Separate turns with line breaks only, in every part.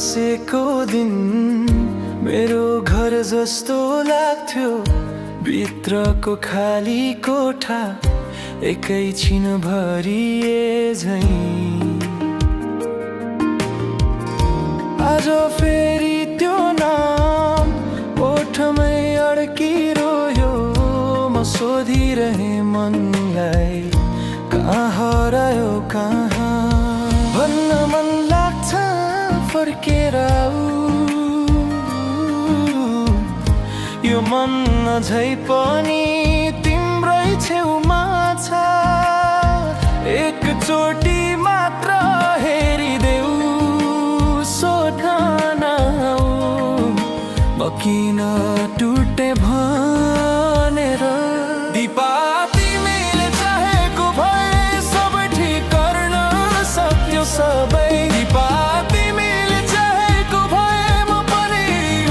बसेको दिन मेरो घर जस्तो लाग्थ्यो। भित्रको खाली कोठा एकैछिन भरिए झैं। आज फेरि त्यो नाम ओठमै अड्किरह्यो। म सोधिरहे मनलाई, कहाँ हरायो कहाँ। भन्न मन लाग्छ फर्केर आऊ, यो मन अझै पनि तिम्रै छेउमा छ। एकचोटि मात्र हेरिदेऊ, सोध्न नआऊ म किन टुटे भनेर। दिपा तिमीले चाहेको भए सब ठिक गर्न सक्थ्यौ सबै। दिपा तिमीले चाहेको भए म पनि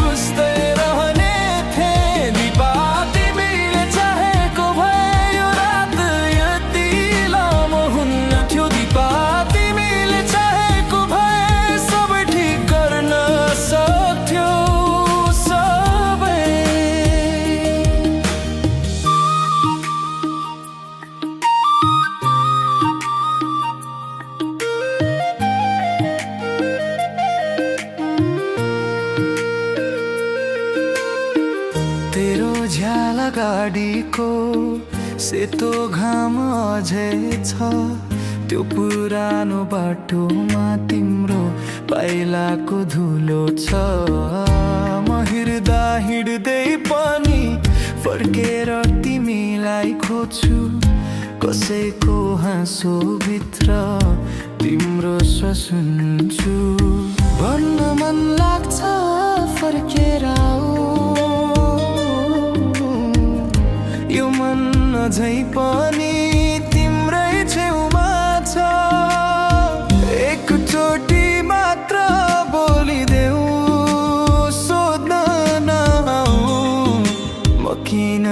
उस्तै रहने थिएँ। दिपा तिमीले चाहेको भए यो रात यति लामो हुन्न थियो। दिपा तिमीले चाहेको भए सब ठिक गर्न सक्थ्यौ सबै। तेरो झ्याला गाडीको सेतो घाम अझै छ। त्यो पुरानो बाटोमा तिम्रो पाइलाको धुलो छ। म हिँड्दा हिँड्दै पनि फर्केर तिमीलाई खोज्छु। कसैको हाँसो भित्र तिम्रो स्वर सुन्छु। भन्न मन लाग्छ फर्केर आऊ, यो मन अझै पनि तिम्रै छेउमा छ। एकचोटि मात्र बोलिदेऊ, सोध्न नआऊ म किन